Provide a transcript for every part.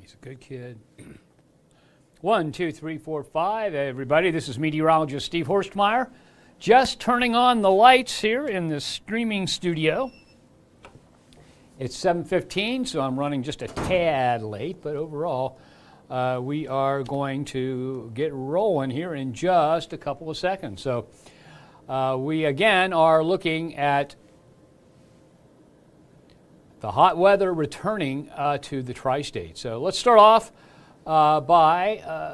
He's a good kid. 1, 2, 3, 4, 5. Everybody, this is meteorologist Steve Horstmeyer. Just turning on the lights here in the streaming studio. It's 7:15, so I'm running just a tad late, but overall, we are going to get rolling here in just a couple of seconds. So we again are looking at the hot weather returning to the tri-state. So let's start off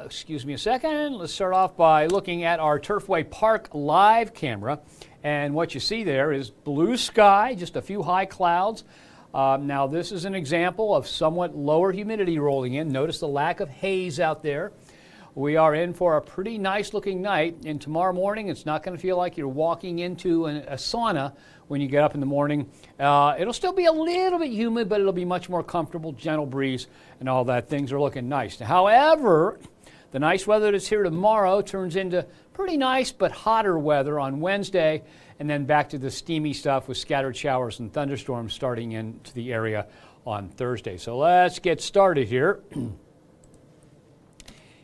excuse me a second, let's start off by looking at our Turfway Park live camera. And what you see there is blue sky, just a few high clouds. Now this is an example of somewhat lower humidity rolling in. Notice the lack of haze out there. We are in for a pretty nice looking night, and tomorrow morning it's not going to feel like you're walking into a sauna when you get up in the morning. It'll still be a little bit humid, but it'll be much more comfortable, gentle breeze and all that. Things are looking nice. However, the nice weather that's here tomorrow turns into pretty nice but hotter weather on Wednesday, and then back to the steamy stuff with scattered showers and thunderstorms starting into the area on Thursday. So let's get started here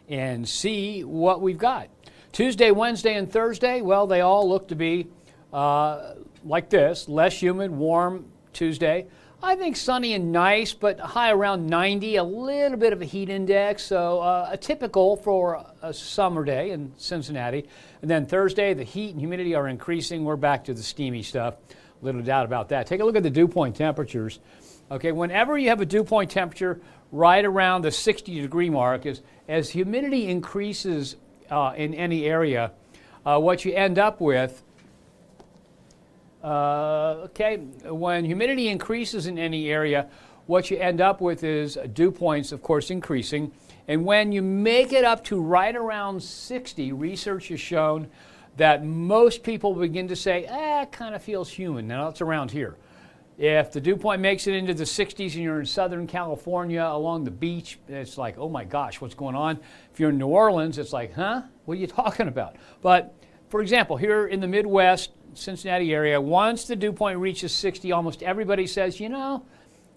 and see what we've got. Tuesday, Wednesday, and Thursday, well, they all look to be like this. Less humid, warm Tuesday. I think sunny and nice, but high around 90, a little bit of a heat index, so a typical for a summer day in Cincinnati. And then Thursday, the heat and humidity are increasing. We're back to the steamy stuff. Little doubt about that. Take a look at the dew point temperatures. Okay, whenever you have a dew point temperature right around the 60-degree mark, as humidity increases in any area, what you end up with, when humidity increases in any area, what you end up with is dew points, of course, increasing. And when you make it up to right around 60, research has shown that most people begin to say, it kind of feels humid. Now, it's around here. If the dew point makes it into the 60s and you're in Southern California along the beach, it's like, oh my gosh, what's going on? If you're in New Orleans, it's like, huh? What are you talking about? But, for example, here in the Midwest, Cincinnati area, once the dew point reaches 60, almost everybody says,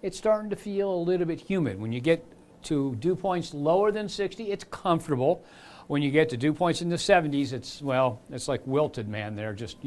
it's starting to feel a little bit humid. When you get to dew points lower than 60, it's comfortable. When you get to dew points in the 70s, it's like wilted, man. They're just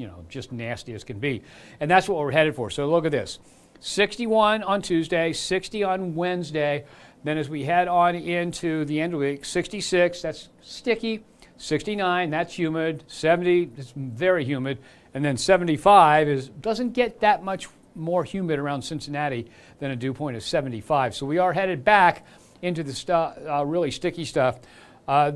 nasty as can be. And that's what we're headed for. So look at this. 61 on Tuesday, 60 on Wednesday. Then as we head on into the end of the week, 66, that's sticky. 69, that's humid. 70, it's very humid. And then 75 doesn't get that much more humid around Cincinnati than a dew point of 75. So we are headed back into the really sticky stuff. Now,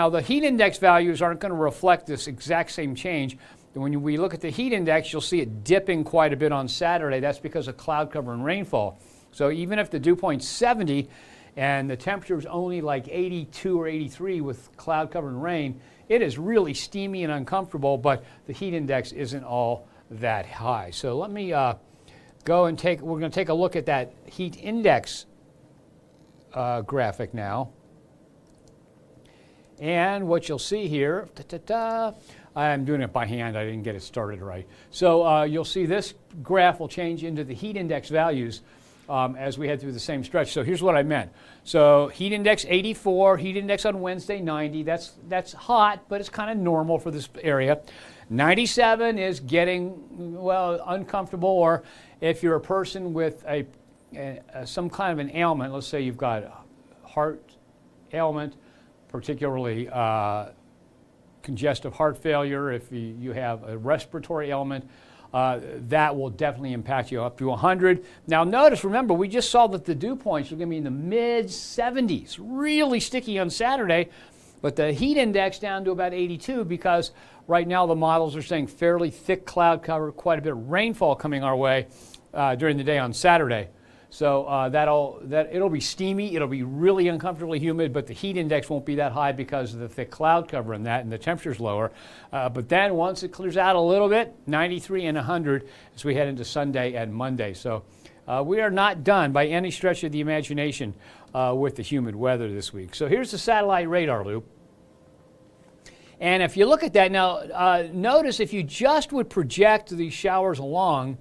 the heat index values aren't going to reflect this exact same change. When we look at the heat index, you'll see it dipping quite a bit on Saturday. That's because of cloud cover and rainfall. So even if the dew point's 70 and the temperature is only like 82 or 83 with cloud cover and rain, it is really steamy and uncomfortable, but the heat index isn't all that high. So let me we're going to take a look at that heat index graphic now. And what you'll see here, I'm doing it by hand, I didn't get it started right. So you'll see this graph will change into the heat index values as we head through the same stretch. So here's what I meant. So heat index 84, heat index on Wednesday 90, that's hot, but it's kind of normal for this area. 97 is getting, uncomfortable, or if you're a person with some kind of an ailment, let's say you've got a heart ailment, particularly congestive heart failure, if you have a respiratory ailment, that will definitely impact you up to 100. Now notice, remember, we just saw that the dew points are going to be in the mid-70s, really sticky on Saturday, but the heat index down to about 82 because right now the models are saying fairly thick cloud cover, quite a bit of rainfall coming our way during the day on Saturday. So it'll be steamy, it'll be really uncomfortably humid, but the heat index won't be that high because of the thick cloud cover and that, and the temperature's lower. But then once it clears out a little bit, 93 and 100 as we head into Sunday and Monday. So we are not done by any stretch of the imagination with the humid weather this week. So here's the satellite radar loop. And if you look at that now, notice if you just would project these showers along,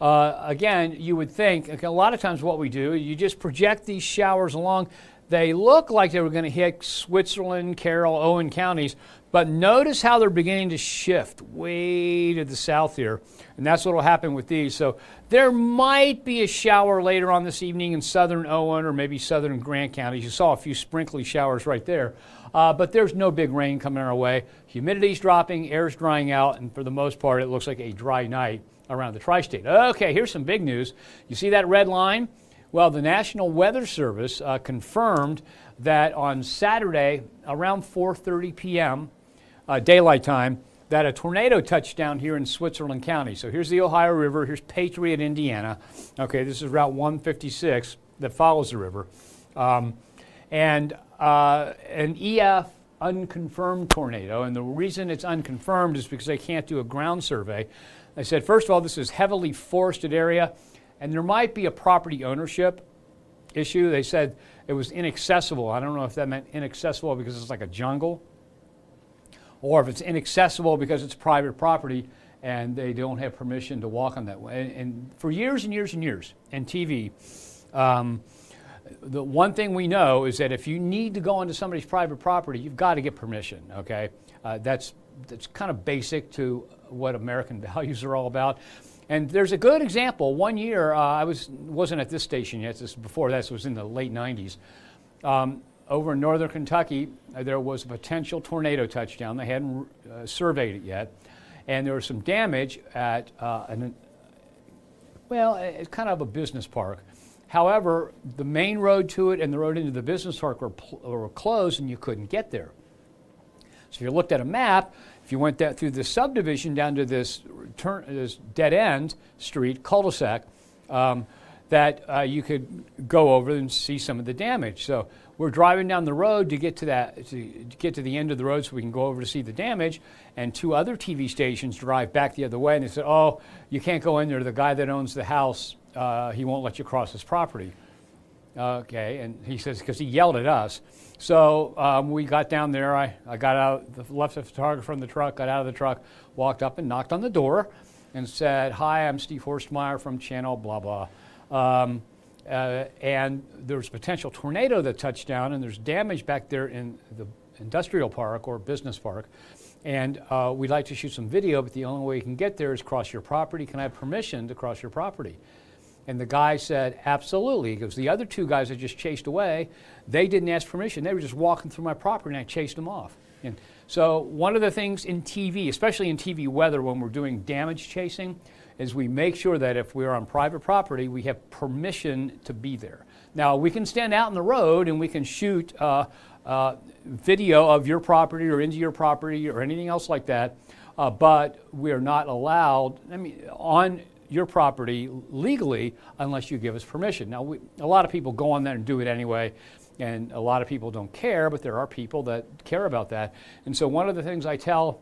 again, you would think, okay, a lot of times what we do, you just project these showers along. They look like they were going to hit Switzerland, Carroll, Owen counties, but notice how they're beginning to shift way to the south here, and that's what will happen with these. So there might be a shower later on this evening in southern Owen or maybe southern Grant counties. You saw a few sprinkly showers right there, but there's no big rain coming our way. Humidity's dropping, air's drying out, and for the most part, it looks like a dry night around the tri-state. Okay, here's some big news. You see that red line? Well, the National Weather Service confirmed that on Saturday around 4:30 p.m. Daylight time, that a tornado touched down here in Switzerland County. So here's the Ohio River, here's Patriot, Indiana. Okay, this is Route 156 that follows the river. And an EF unconfirmed tornado, and the reason it's unconfirmed is because they can't do a ground survey. They said, first of all, this is heavily forested area, and there might be a property ownership issue. They said it was inaccessible. I don't know if that meant inaccessible because it's like a jungle, or if it's inaccessible because it's private property and they don't have permission to walk on that way. And for years and years and years in TV, the one thing we know is that if you need to go onto somebody's private property, you've got to get permission, okay? That's kind of basic to what American values are all about. And there's a good example. One year, I wasn't at this station yet, this was before that, this was in the late 90s. Over in northern Kentucky, there was a potential tornado touchdown. They hadn't surveyed it yet. And there was some damage at, it's kind of a business park. However, the main road to it and the road into the business park were closed and you couldn't get there. So if you looked at a map, if you went through this subdivision down to this dead-end street, cul-de-sac, that you could go over and see some of the damage. So we're driving down the road to get to the end of the road so we can go over to see the damage, and two other TV stations drive back the other way, and they said, oh, you can't go in there. The guy that owns the house, he won't let you cross his property. Okay, and he says, because he yelled at us. So we got down there, I got out, left the photographer from the truck, got out of the truck, walked up and knocked on the door and said, hi, I'm Steve Horstmeyer from channel blah, blah. And there's a potential tornado that touched down, and there's damage back there in the industrial park or business park. And we'd like to shoot some video, but the only way you can get there is cross your property. Can I have permission to cross your property? And the guy said, absolutely, because the other two guys I just chased away, they didn't ask permission. They were just walking through my property, and I chased them off. And so one of the things in TV, especially in TV weather when we're doing damage chasing, is we make sure that if we're on private property, we have permission to be there. Now, we can stand out in the road and we can shoot video of your property or into your property or anything else like that, but we are not allowed, on your property legally unless you give us permission. Now, a lot of people go on there and do it anyway, and a lot of people don't care, but there are people that care about that. And so one of the things I tell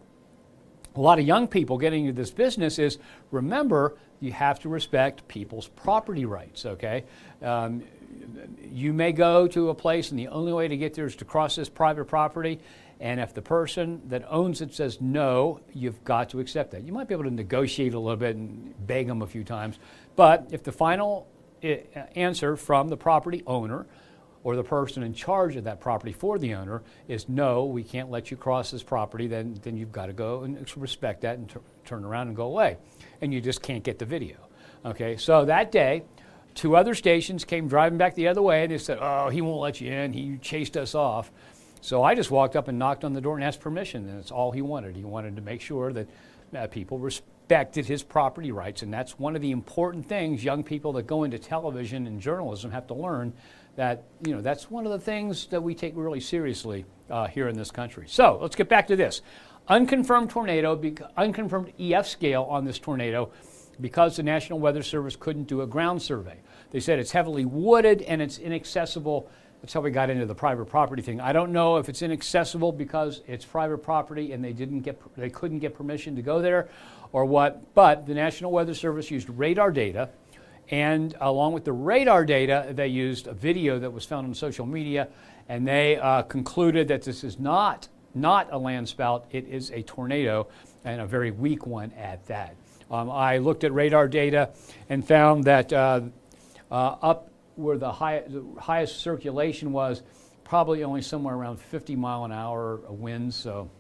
a lot of young people getting into this business is, remember, you have to respect people's property rights, okay? You may go to a place and the only way to get there is to cross this private property, and if the person that owns it says no, you've got to accept that. You might be able to negotiate a little bit and beg them a few times, but if the final answer from the property owner or the person in charge of that property for the owner is no, we can't let you cross this property, then you've got to go and respect that and turn around and go away. And you just can't get the video. Okay, so that day, two other stations came driving back the other way, and they said, oh, he won't let you in, he chased us off. So I just walked up and knocked on the door and asked permission, and that's all he wanted. He wanted to make sure that people respected his property rights, and that's one of the important things young people that go into television and journalism have to learn, that, that's one of the things that we take really seriously here in this country. So let's get back to this. Unconfirmed tornado, unconfirmed EF scale on this tornado because the National Weather Service couldn't do a ground survey. They said it's heavily wooded and it's inaccessible. That's how we got into the private property thing. I don't know if it's inaccessible because it's private property and they couldn't get permission to go there or what, but the National Weather Service used radar data, and along with the radar data, they used a video that was found on social media, and they concluded that this is not a landspout, it is a tornado, and a very weak one at that. I looked at radar data and found that up where the highest circulation was, probably only somewhere around 50-mile-an-hour winds. So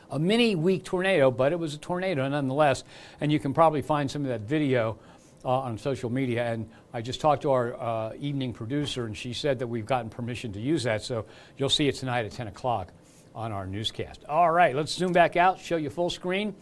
a mini weak tornado, but it was a tornado nonetheless. And you can probably find some of that video on social media. And I just talked to our evening producer, and she said that we've gotten permission to use that. So you'll see it tonight at 10 o'clock on our newscast. All right, let's zoom back out, show you full screen.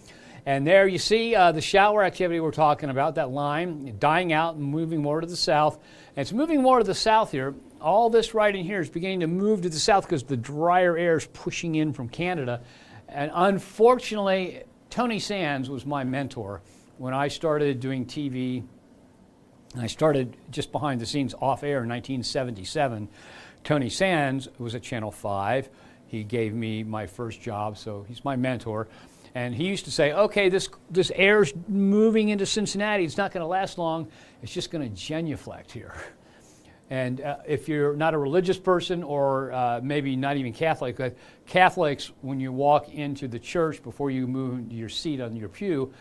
And there you see the shower activity we're talking about, that line dying out and moving more to the south. And it's moving more to the south here. All this right in here is beginning to move to the south because the drier air is pushing in from Canada. And unfortunately, Tony Sands was my mentor when I started doing TV. I started just behind the scenes off air in 1977. Tony Sands was at Channel 5. He gave me my first job, so he's my mentor. And he used to say, okay, this air's moving into Cincinnati. It's not going to last long. It's just going to genuflect here. And if you're not a religious person or maybe not even Catholic, but Catholics, when you walk into the church before you move into your seat on your pew,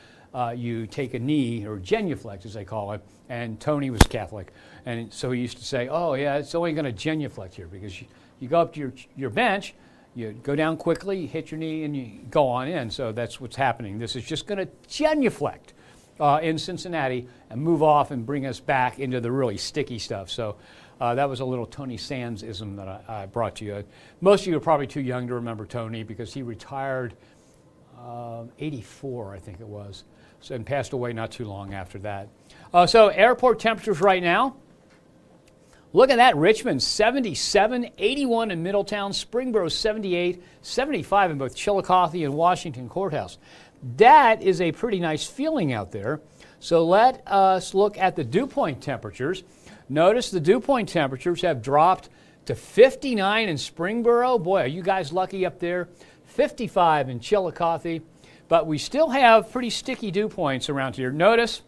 you take a knee, or genuflect as they call it. And Tony was Catholic. And so he used to say, oh yeah, it's only going to genuflect here, because you go up to your bench, you go down quickly, you hit your knee, and you go on in. So that's what's happening. This is just going to genuflect in Cincinnati and move off and bring us back into the really sticky stuff. So that was a little Tony Sands-ism that I brought to you. Most of you are probably too young to remember Tony, because he retired 84, I think it was, so, and passed away not too long after that. So airport temperatures right now. Look at that, Richmond 77, 81 in Middletown, Springboro 78, 75 in both Chillicothe and Washington Courthouse. That is a pretty nice feeling out there. So let us look at the dew point temperatures. Notice the dew point temperatures have dropped to 59 in Springboro. Boy, are you guys lucky up there. 55 in Chillicothe. But we still have pretty sticky dew points around here. Notice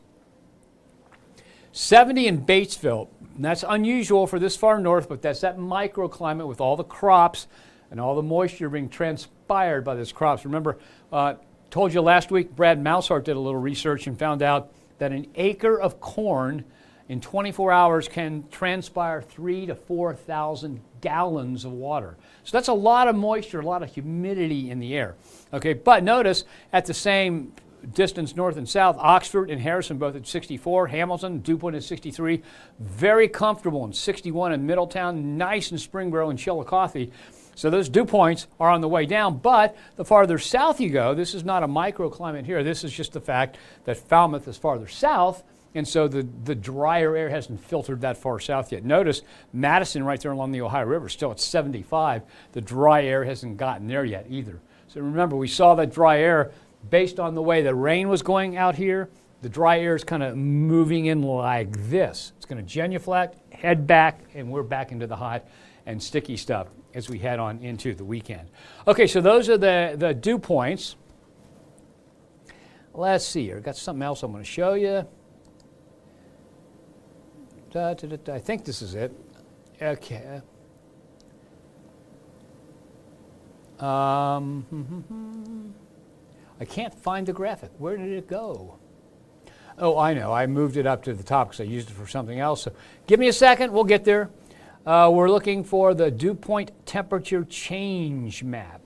70 in Batesville. And that's unusual for this far north, but that's that microclimate with all the crops and all the moisture being transpired by those crops. Remember, told you last week, Brad Mousehart did a little research and found out that an acre of corn in 24 hours can transpire 3,000 to 4,000 gallons of water. So that's a lot of moisture, a lot of humidity in the air. Okay, but notice at the same distance north and south, Oxford and Harrison both at 64, Hamilton, dew point at 63, very comfortable in 61 in Middletown, nice in Springboro and Chillicothe. So those dew points are on the way down, but the farther south you go, this is not a microclimate here, this is just the fact that Falmouth is farther south, and so the drier air hasn't filtered that far south yet. Notice Madison right there along the Ohio River still at 75. The dry air hasn't gotten there yet either. So remember, we saw that dry air based on the way the rain was going out here. The dry air is kind of moving in like this. It's going to genuflect, head back, and we're back into the hot and sticky stuff as we head on into the weekend. Okay, so those are the dew points. Let's see here. Got something else I'm going to show you. I think this is it. Okay. I can't find the graphic. Where did it go? Oh, I know. I moved it up to the top because I used it for something else. So give me a second. We'll get there. We're looking for the dew point temperature change map.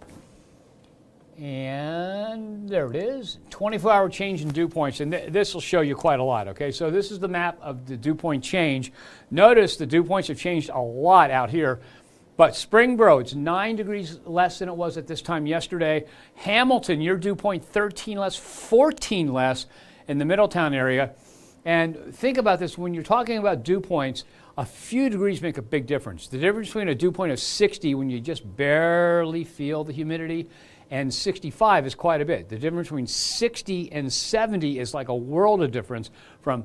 And there it is. 24-hour change in dew points. And this will show you quite a lot. Okay, so this is the map of the dew point change. Notice the dew points have changed a lot out here. But Springboro, it's 9 degrees less than it was at this time yesterday. Hamilton, your dew point 13 less, 14 less in the Middletown area. And think about this, when you're talking about dew points, a few degrees make a big difference. The difference between a dew point of 60 when you just barely feel the humidity and 65 is quite a bit. The difference between 60 and 70 is like a world of difference, from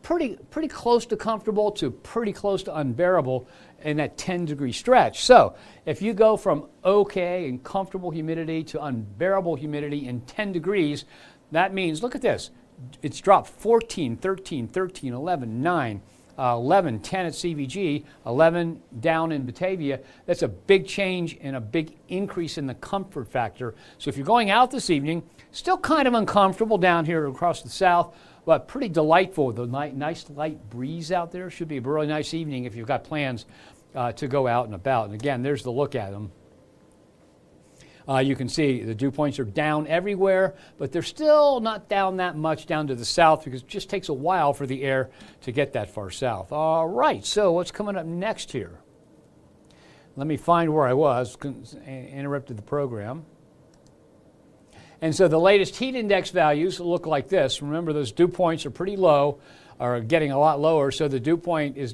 pretty close to comfortable to pretty close to unbearable in that 10-degree stretch. So if you go from okay and comfortable humidity to unbearable humidity in 10 degrees, that means, look at this, it's dropped 14, 13, 13, 11, 9. 11, 10 at CVG, 11 down in Batavia. That's a big change and a big increase in the comfort factor. So if you're going out this evening, still kind of uncomfortable down here across the south, but pretty delightful with a nice light breeze out there. Should be a really nice evening if you've got plans to go out and about. And again, there's the look at them. You can see the dew points are down everywhere, but they're still not down that much down to the south because it just takes a while for the air to get that far south. All right, so what's coming up next here? Let me find where I was, interrupted the program. And so the latest heat index values look like this. Remember, those dew points are pretty low, are getting a lot lower, so the dew point is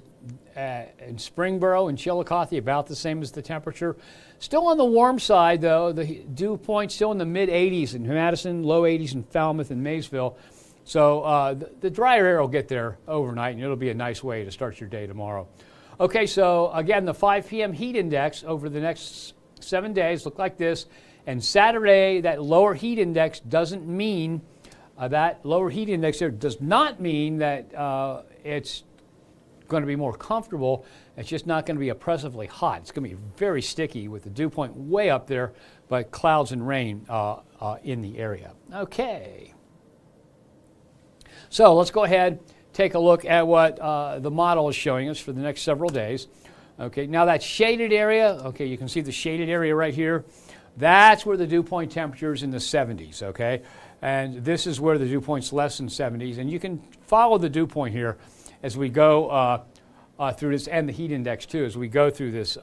in Springboro and Chillicothe about the same as the temperature. Still on the warm side, though, the dew point still in the mid-80s in Madison, low 80s in Falmouth and Maysville. So the drier air will get there overnight, and it'll be a nice way to start your day tomorrow. Okay, so again, the 5 p.m. heat index over the next 7 days look like this. And Saturday, that lower heat index doesn't mean, that lower heat index there does not mean that it's going to be more comfortable. It's just not going to be oppressively hot. It's going to be very sticky with the dew point way up there, but clouds and rain in the area. Okay. So let's go ahead, take a look at what the model is showing us for the next several days. Okay, now that shaded area, okay, you can see the shaded area right here. That's where the dew point temperature is in the 70s, okay? And this is where the dew point's less than 70s. And you can follow the dew point here as we go through this, and the heat index too, as we go through this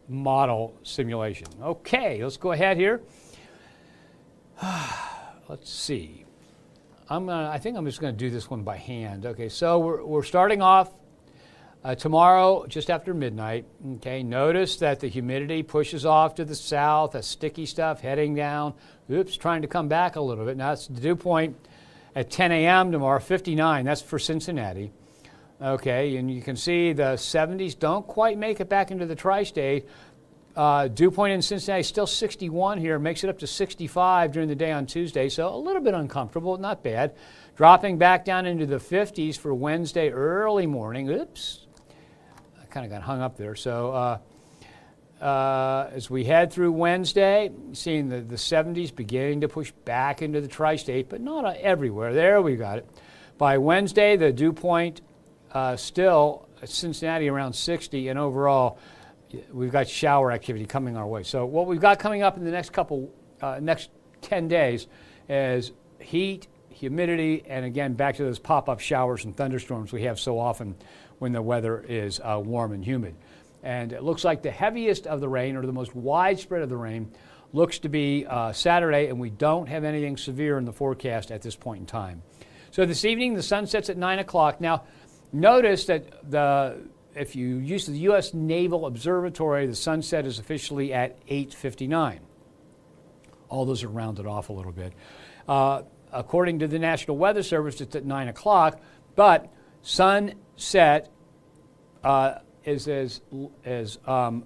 model simulation. Okay, let's go ahead here. Let's see. I think I'm just going to do this one by hand. Okay, so we're starting off tomorrow just after midnight. Okay, notice that the humidity pushes off to the south, that sticky stuff heading down. Oops, trying to come back a little bit. Now it's the dew point at 10 a.m. tomorrow, 59. That's for Cincinnati. Okay, and you can see the 70s don't quite make it back into the tri-state. Dew point in Cincinnati is still 61 here, makes it up to 65 during the day on Tuesday, so a little bit uncomfortable, not bad. Dropping back down into the 50s for Wednesday early morning. Oops, I kind of got hung up there. So as we head through Wednesday, seeing the 70s beginning to push back into the tri-state, but not everywhere. There we got it. By Wednesday, the dew point still at Cincinnati around 60, and overall, we've got shower activity coming our way. So what we've got coming up in the next 10 days is heat, humidity, and again, back to those pop-up showers and thunderstorms we have so often when the weather is warm and humid. And it looks like the heaviest of the rain, or the most widespread of the rain, looks to be Saturday, and we don't have anything severe in the forecast at this point in time. So this evening, the sun sets at 9 o'clock. Now, notice that if you use the U.S. Naval Observatory, the sunset is officially at 8:59. All those are rounded off a little bit. According to the National Weather Service, it's at 9 o'clock, but sunset is as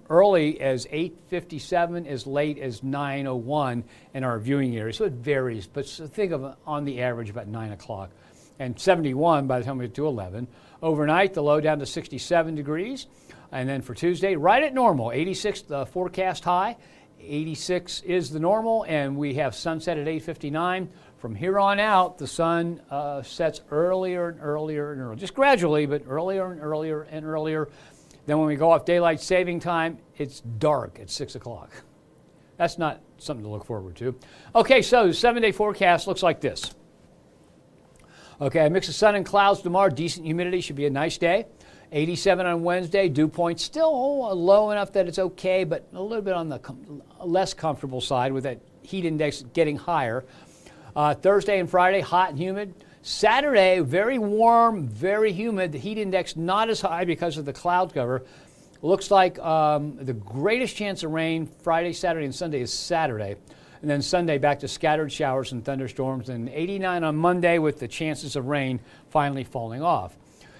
early as 8:57, as late as 9:01 in our viewing area. So it varies, but think of on the average about 9 o'clock. And 71 by the time we get to 11. Overnight, the low down to 67 degrees. And then for Tuesday, right at normal, 86 the forecast high. 86 is the normal, and we have sunset at 8:59. From here on out, the sun sets earlier and earlier and earlier, just gradually, but earlier and earlier and earlier. Then when we go off daylight saving time, it's dark at 6 o'clock. That's not something to look forward to. Okay, so the 7-day forecast looks like this. Okay, a mix of sun and clouds tomorrow. Decent humidity, should be a nice day. 87 on Wednesday. Dew point still low enough that it's okay, but a little bit on the less comfortable side with that heat index getting higher. Thursday and Friday, hot and humid. Saturday, very warm, very humid. The heat index not as high because of the cloud cover. Looks like the greatest chance of rain Friday, Saturday, and Sunday is Saturday. And then Sunday back to scattered showers and thunderstorms, and 89 on Monday with the chances of rain finally falling off.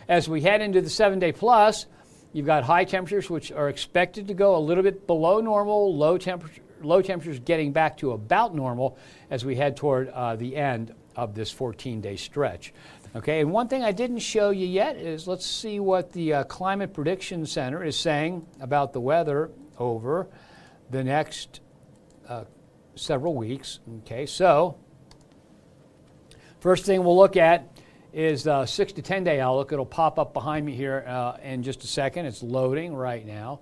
As we head into the 7-day plus, you've got high temperatures which are expected to go a little bit below normal, low temperatures getting back to about normal as we head toward the end of this 14-day stretch. The Okay, and one thing I didn't show you yet is let's see what the Climate Prediction Center is saying about the weather over the next several weeks. Okay, so first thing we'll look at is the 6 to 10 day outlook. It'll pop up behind me here in just a second. It's loading right now,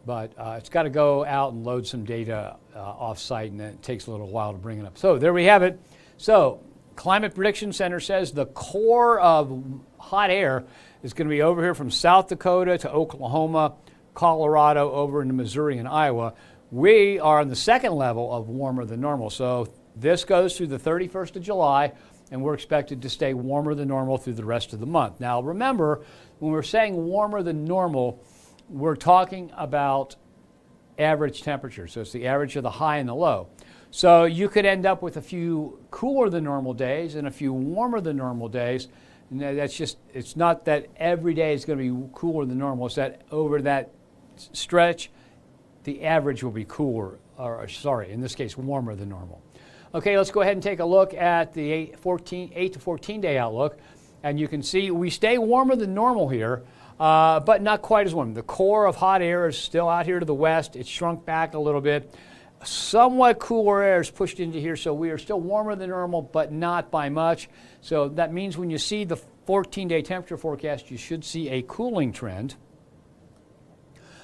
but it's got to go out and load some data off-site, and then it takes a little while to bring it up. So there we have it. So Climate Prediction Center says the core of hot air is going to be over here from South Dakota to Oklahoma, Colorado, over into Missouri and Iowa. We are on the second level of warmer than normal. So this goes through the 31st of July, and we're expected to stay warmer than normal through the rest of the month. Now remember, when we're saying warmer than normal, we're talking about average temperature. So it's the average of the high and the low. So you could end up with a few cooler than normal days and a few warmer than normal days. And that's just, it's not that every day is going to be cooler than normal. It's that over that stretch, the average will be cooler, or sorry, in this case, warmer than normal. Okay, let's go ahead and take a look at the 8 to 14 day outlook. And you can see we stay warmer than normal here, but not quite as warm. The core of hot air is still out here to the west. It's shrunk back a little bit. Somewhat cooler air is pushed into here, so we are still warmer than normal, but not by much. So that means when you see the 14-day temperature forecast, you should see a cooling trend.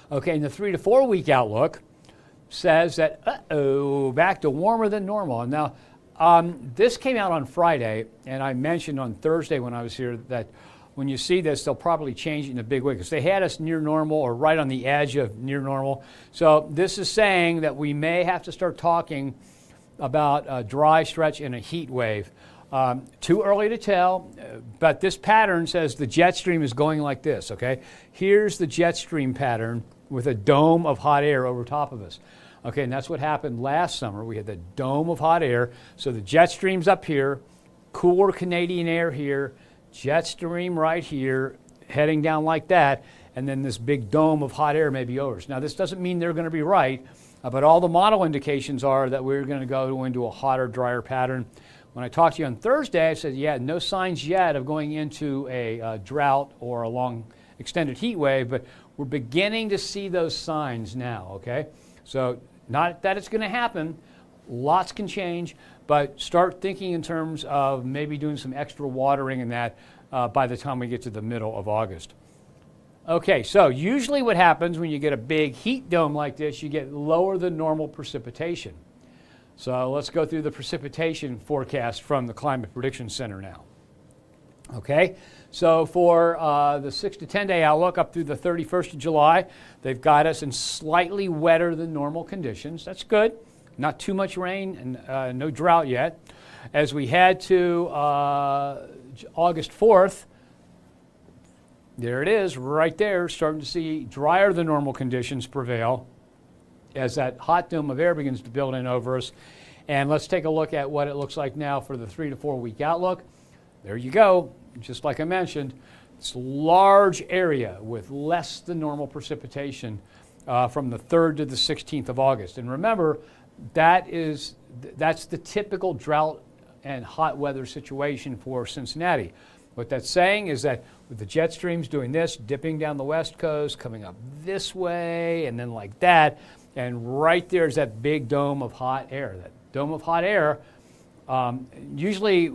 Okay, and the 3 to 4 week outlook says that, back to warmer than normal. And now, this came out on Friday, and I mentioned on Thursday when I was here that when you see this, they'll probably change it in a big way because they had us near normal or right on the edge of near normal. So this is saying that we may have to start talking about a dry stretch and a heat wave. Too early to tell, but this pattern says the jet stream is going like this, okay? Here's the jet stream pattern with a dome of hot air over top of us. Okay, and that's what happened last summer. We had the dome of hot air. So the jet stream's up here, cooler Canadian air here, jet stream right here, heading down like that, and then this big dome of hot air may be over us. Now, this doesn't mean they're going to be right, but all the model indications are that we're going to go into a hotter, drier pattern. When I talked to you on Thursday, I said, yeah, no signs yet of going into a drought or a long extended heat wave, but we're beginning to see those signs now, okay? So not that it's going to happen. Lots can change, but start thinking in terms of maybe doing some extra watering and that by the time we get to the middle of August. Okay, so usually what happens when you get a big heat dome like this, you get lower than normal precipitation. So let's go through the precipitation forecast from the Climate Prediction Center now. Okay, so for the 6 to 10 day outlook up through the 31st of July, they've got us in slightly wetter than normal conditions. That's good. Not too much rain and no drought yet. As we head to August 4th, there it is right there, starting to see drier than normal conditions prevail as that hot dome of air begins to build in over us. And let's take a look at what it looks like now for the 3 to 4 week outlook. There you go. Just like I mentioned, it's a large area with less than normal precipitation from the 3rd to the 16th of August. And remember, that's the typical drought and hot weather situation for Cincinnati. What that's saying is that with the jet streams doing this, dipping down the west coast, coming up this way, and then like that, and right there's that big dome of hot air. That dome of hot air, usually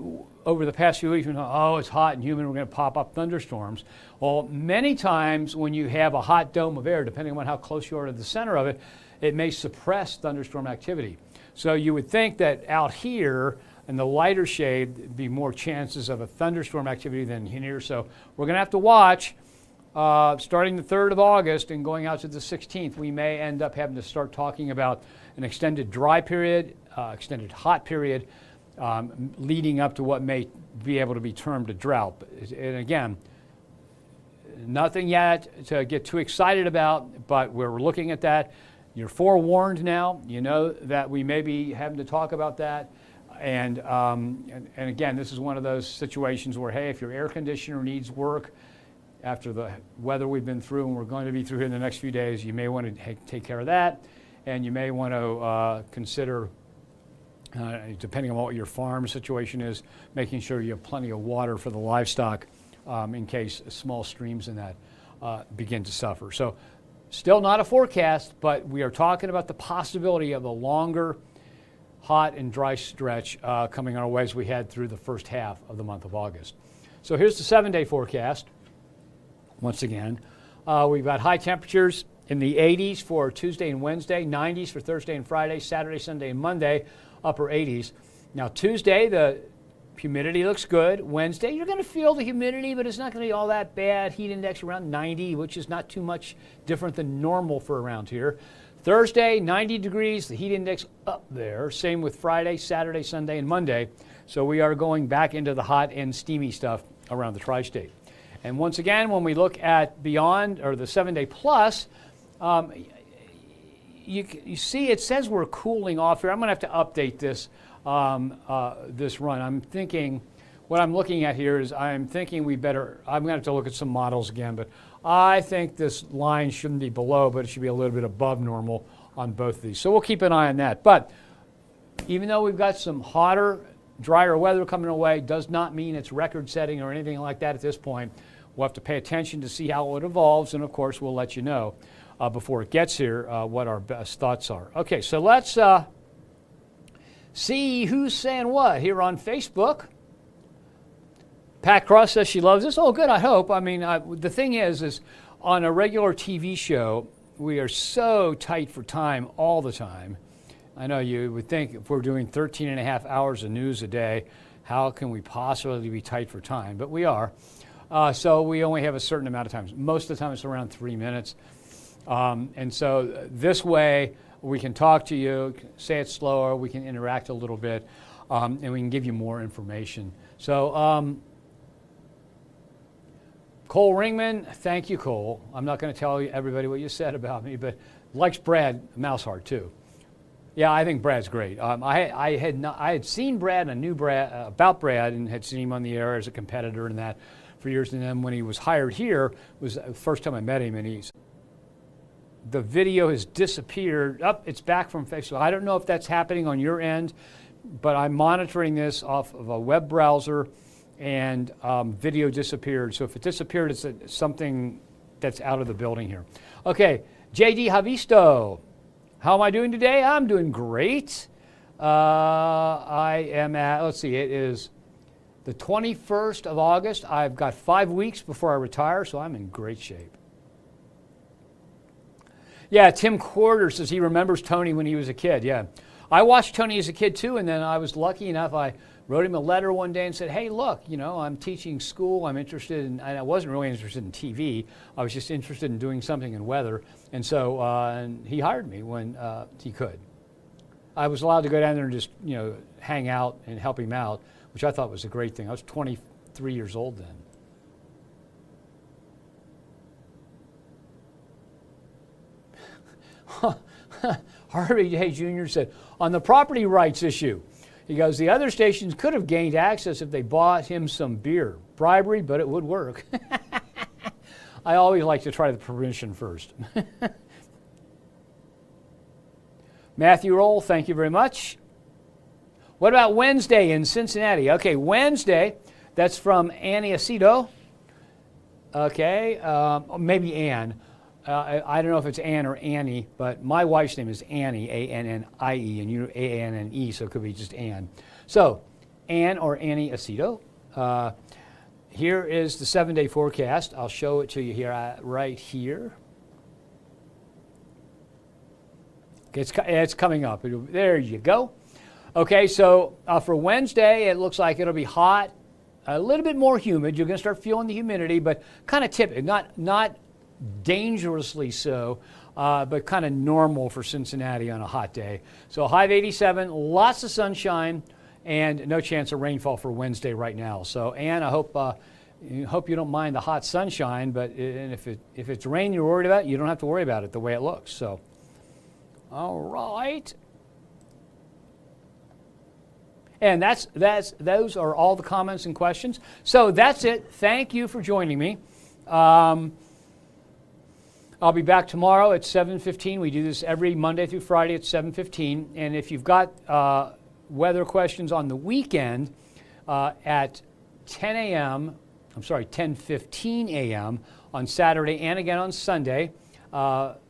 over the past few weeks, we know, oh, it's hot and humid, we're going to pop up thunderstorms. Well, many times when you have a hot dome of air, depending on how close you are to the center of it, it may suppress thunderstorm activity. So you would think that out here in the lighter shade, there'd be more chances of a thunderstorm activity than here. So we're going to have to watch. Starting the 3rd of August and going out to the 16th, we may end up having to start talking about an extended dry period, extended hot period, leading up to what may be able to be termed a drought. And again, nothing yet to get too excited about, but we're looking at that. You're forewarned now. You know that we may be having to talk about that. And again, this is one of those situations where, hey, if your air conditioner needs work after the weather we've been through and we're going to be through here in the next few days, you may want to take care of that. And you may want to consider depending on what your farm situation is, making sure you have plenty of water for the livestock in case small streams in that begin to suffer. So still not a forecast, but we are talking about the possibility of a longer hot and dry stretch coming our way as we head through the first half of the month of August. So here's the 7-day forecast. Once again, we've got high temperatures in the 80s for Tuesday and Wednesday, 90s for Thursday and Friday, Saturday, Sunday, and Monday, upper 80s. Now Tuesday, the humidity looks good. Wednesday, you're going to feel the humidity, but it's not going to be all that bad. Heat index around 90, which is not too much different than normal for around here. Thursday, 90 degrees, the heat index up there. Same with Friday, Saturday, Sunday, and Monday. So we are going back into the hot and steamy stuff around the tri-state. And once again, when we look at beyond, or the 7-day plus, you see it says we're cooling off here. I'm going to have to update this, this run. I'm thinking, what I'm looking at here is I'm thinking I'm going to have to look at some models again, but I think this line shouldn't be below, but it should be a little bit above normal on both of these. So we'll keep an eye on that. But even though we've got some hotter, drier weather coming away, does not mean it's record setting or anything like that at this point. We'll have to pay attention to see how it evolves, and of course we'll let you know before it gets here what our best thoughts are. Okay, so let's see who's saying what here on Facebook. Pat Cross says she loves this. Oh, good, I hope. I mean, the thing is on a regular TV show, we are so tight for time all the time. I know you would think if we're doing 13 and a half hours of news a day, how can we possibly be tight for time? But we are. So we only have a certain amount of time. Most of the time it's around 3 minutes. And so this way we can talk to you, say it slower, we can interact a little bit, and we can give you more information. So Cole Ringman, thank you, Cole. I'm not going to tell you everybody what you said about me, but likes Brad Mouseheart too. Yeah, I think Brad's great. I had seen Brad and I knew about Brad and had seen him on the air as a competitor and that for years. And then when he was hired here, was the first time I met him, and the video has disappeared. It's back from Facebook. I don't know if that's happening on your end, but I'm monitoring this off of a web browser, and video disappeared. So if it disappeared, it's something that's out of the building here. Okay, JD Havisto. How am I doing today? I'm doing great. I am at, let's see, it is the 21st of August. I've got 5 weeks before I retire, so I'm in great shape. Yeah, Tim Quarter says he remembers Tony when he was a kid. Yeah, I watched Tony as a kid too, and then I was lucky enough, I wrote him a letter one day and said, hey, look, you know, I'm teaching school. I'm interested in, and I wasn't really interested in TV. I was just interested in doing something in weather. And so and he hired me when he could. I was allowed to go down there and just, you know, hang out and help him out, which I thought was a great thing. I was 23 years old then. Harvey Day Jr. said, on the property rights issue, he goes, the other stations could have gained access if they bought him some beer. Bribery, but it would work. I always like to try the permission first. Matthew Roll, thank you very much. What about Wednesday in Cincinnati? Okay, Wednesday, that's from Annie Aceto. Okay, maybe Ann. I don't know if it's Ann or Annie, but my wife's name is Annie, A-N-N-I-E, and you're A-N-N-E, so it could be just Ann. So, Ann or Annie Aceto. Here is the 7-day forecast. I'll show it to you here, right here. Okay, it's coming up. There you go. Okay, so for Wednesday, it looks like it'll be hot, a little bit more humid. You're going to start feeling the humidity, but kind of typical, not dangerously so, but kind of normal for Cincinnati on a hot day. So high of 87, lots of sunshine, and no chance of rainfall for Wednesday right now. So Ann, I hope you don't mind the hot sunshine, but if it's rain you're worried about, you don't have to worry about it the way it looks. So, all right. And those are all the comments and questions. So that's it. Thank you for joining me. I'll be back tomorrow at 7:15. We do this every Monday through Friday at 7:15. And if you've got weather questions on the weekend at 10 a.m. I'm sorry, 10:15 a.m. on Saturday and again on Sunday.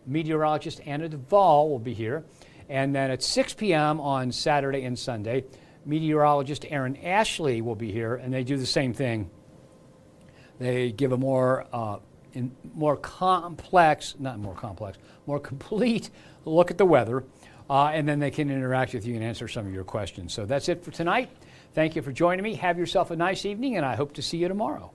Meteorologist Anna Duvall will be here. And then at 6 p.m. on Saturday and Sunday, meteorologist Aaron Ashley will be here, and they do the same thing. They give a more complete look at the weather, and then they can interact with you and answer some of your questions. So that's it for tonight. Thank you for joining me. Have yourself a nice evening, and I hope to see you tomorrow.